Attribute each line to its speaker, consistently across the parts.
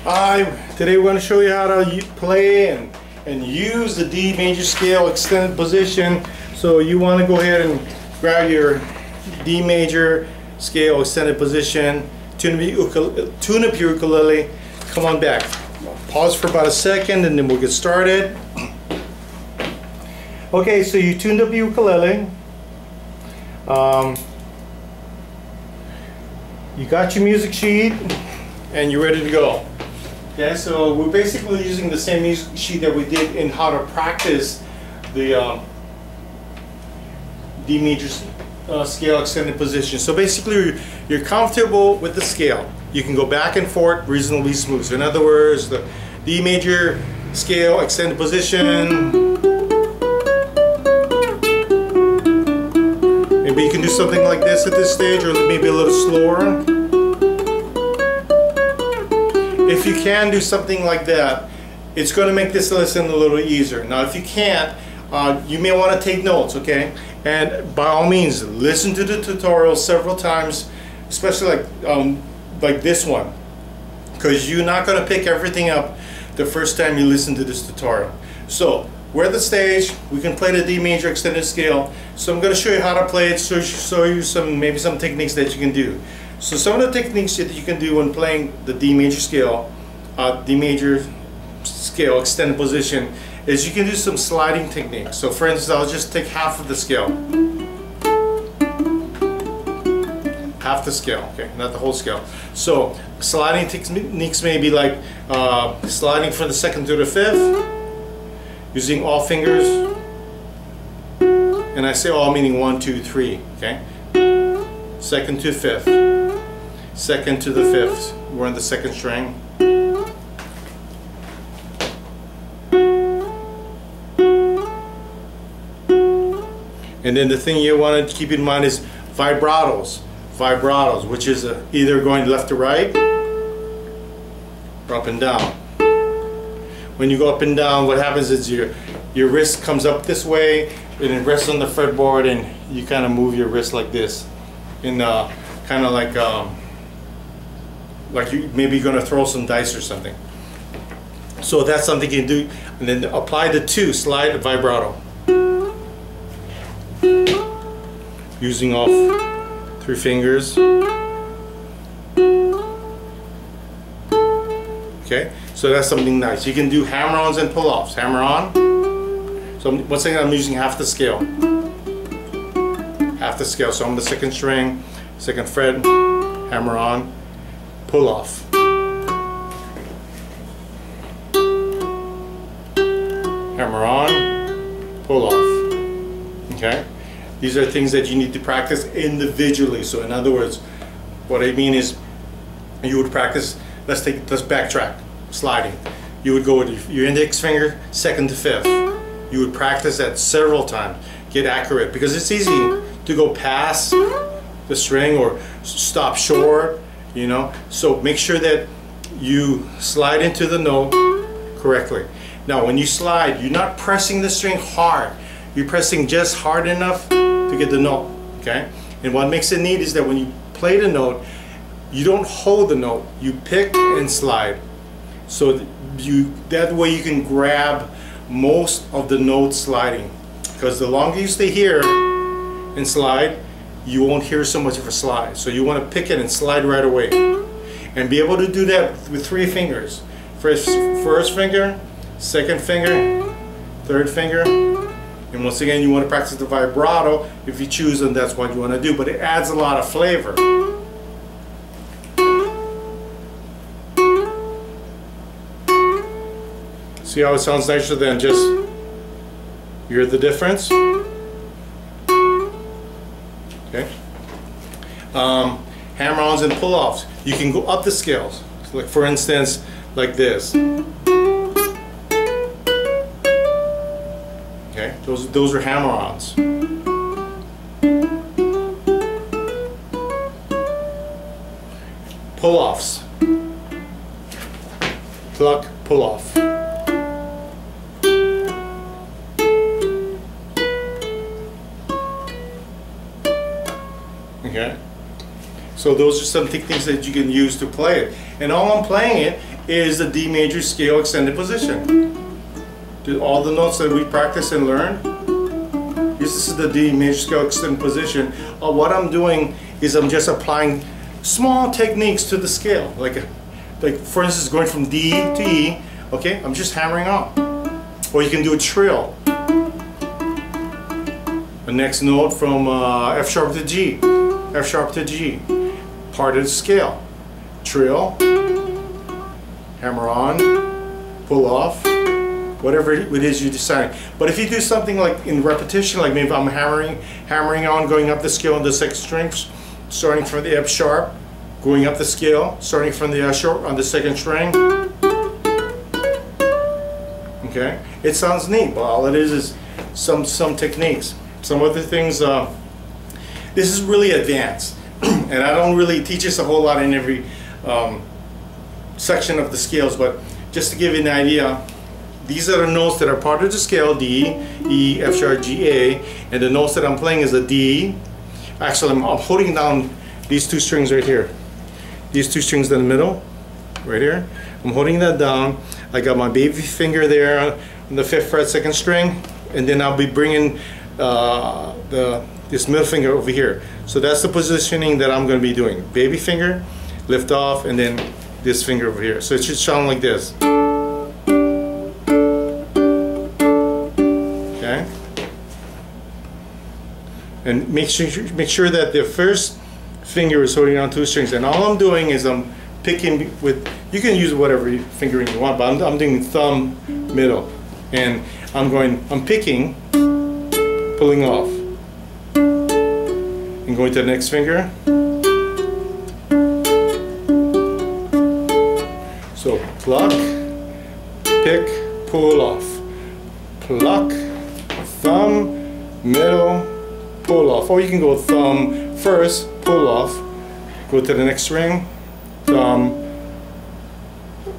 Speaker 1: Today we're going to show you how to play and use the D major scale extended position. So you want to go ahead and grab your D major scale extended position, tune up your ukulele, come on back. Pause for about a second and then we'll get started. Okay, so you tuned up your ukulele. You got your music sheet and you're ready to go. Okay, so we're basically using the same music sheet that we did in how to practice the D major scale extended position. So basically you're comfortable with the scale. You can go back and forth reasonably smooth. So in other words, the D major scale extended position. Maybe you can do something like this at this stage, or maybe a little slower. If you can do something like that, it's going to make this lesson a little easier. Now if you can't, you may want to take notes, okay? And by all means, listen to the tutorial several times, especially like this one, because you're not going to pick everything up the first time you listen to this tutorial. So we're at the stage, we can play the D major extended scale. So I'm going to show you how to play it, show you maybe some techniques that you can do. So some of the techniques that you can do when playing the D major scale extended position is you can do some sliding techniques. So for instance, I'll just take half of the scale. Half the scale, okay, not the whole scale. So sliding techniques may be like sliding from the second to the fifth, using all fingers. And I say all meaning 1, 2, 3, okay? Second to fifth, second to the fifth. We're on the second string. And then the thing you want to keep in mind is vibratos. Vibratos, which is either going left to right or up and down. When you go up and down, what happens is your wrist comes up this way and it rests on the fretboard, and you kind of move your wrist like this, in kind of like you maybe going to throw some dice or something. So that's something you can do, and then apply the 2, slide the vibrato, using all 3 fingers. Okay, so that's something nice. You can do hammer-ons and pull-offs. Hammer-on. So once again, I'm using half the scale. Half the scale. So I'm on the second string, second fret, hammer-on, pull-off. Hammer-on, pull-off. Okay. These are things that you need to practice individually. So in other words, what I mean is you would practice, let's backtrack, sliding. You would go with your index finger, second to fifth. You would practice that several times, get accurate, because it's easy to go past the string or stop short, you know. So make sure that you slide into the note correctly. Now when you slide, you're not pressing the string hard. You're pressing just hard enough to get the note, okay? And what makes it neat is that when you play the note, you don't hold the note, you pick and slide. So that way you can grab most of the note sliding, because the longer you stay here and slide, you won't hear so much of a slide. So you want to pick it and slide right away, and be able to do that with 3 fingers. First finger, second finger, third finger. And once again, you want to practice the vibrato if you choose, and that's what you want to do, but it adds a lot of flavor. See how it sounds nicer than just hear the difference? Okay. Hammer-ons and pull-offs. You can go up the scales. So like for instance, like this. Okay, those are hammer-ons. Pull-offs. Pluck, pull-off. Okay, so those are some techniques that you can use to play it. And all I'm playing it is the D major scale extended position. All the notes that we practice and learn, this is the D major scale extended position. What I'm doing is I'm just applying small techniques to the scale, like for instance going from D to E. Okay, I'm just hammering on. Or you can do a trill. The next note from F sharp to G, F sharp to G, part of the scale. Trill, hammer on, pull off, whatever it is you decide. But if you do something like in repetition, like maybe I'm hammering on, going up the scale on the second string, starting from the F sharp, going up the scale, starting from the F sharp on the second string. Okay, it sounds neat, but all it is some techniques. Some other things. This is really advanced, and I don't really teach this a whole lot in every section of the scales, but just to give you an idea, these are the notes that are part of the scale: D, E, F sharp, G, A, and the notes that I'm playing is a D. Actually, I'm holding down these two strings right here. These two strings in the middle, right here. I'm holding that down. I got my baby finger there on the 5th fret, 2nd string, and then I'll be bringing this middle finger over here. So that's the positioning that I'm going to be doing. Baby finger, lift off, and then this finger over here. So it should sound like this. Okay. And make sure that the first finger is holding on 2 strings, and all I'm doing is I'm picking with, you can use whatever fingering you want, but I'm doing thumb, middle, and I'm picking, pulling off, and going to the next finger. So pluck, pick, pull off, pluck, thumb, middle, pull off. Or you can go thumb first, pull off, go to the next string, thumb,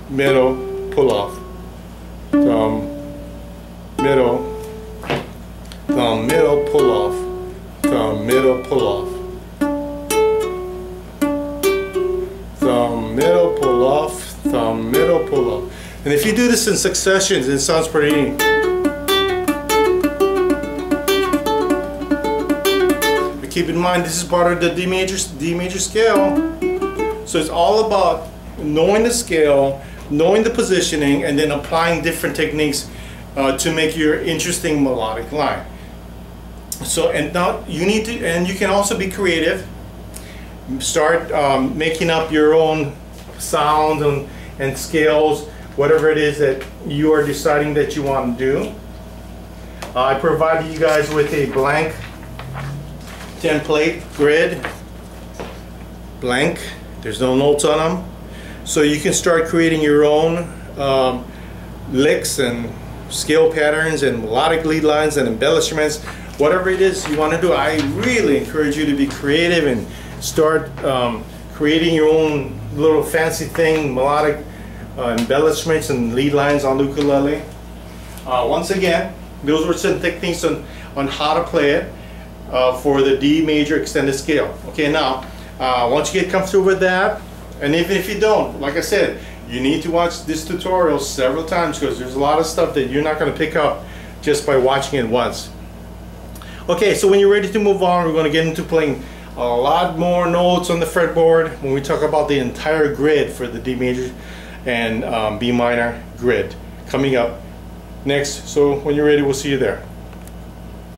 Speaker 1: middle, pull off, thumb, middle, pull off, thumb, middle, pull off, thumb, middle, pull off, thumb, middle, pull off. And if you do this in successions, it sounds pretty neat. But keep in mind, this is part of the D major scale. So it's all about knowing the scale, knowing the positioning, and then applying different techniques to make your interesting melodic line. So, and now you need to, and you can also be creative. Start making up your own sounds and scales, whatever it is that you are deciding that you want to do. I provided you guys with a blank template grid, blank. There's no notes on them, so you can start creating your own licks and scale patterns and melodic lead lines and embellishments, whatever it is you want to do. I really encourage you to be creative and start creating your own little fancy thing, melodic embellishments and lead lines on the ukulele. Once again, those were some techniques on how to play it for the D major extended scale. Okay, now once you get comfortable with that, and even if you don't, like I said, you need to watch this tutorial several times because there's a lot of stuff that you're not going to pick up just by watching it once. Okay, so when you're ready to move on, we're going to get into playing a lot more notes on the fretboard when we talk about the entire grid for the D major and B minor grid coming up next. So when you're ready, we'll see you there.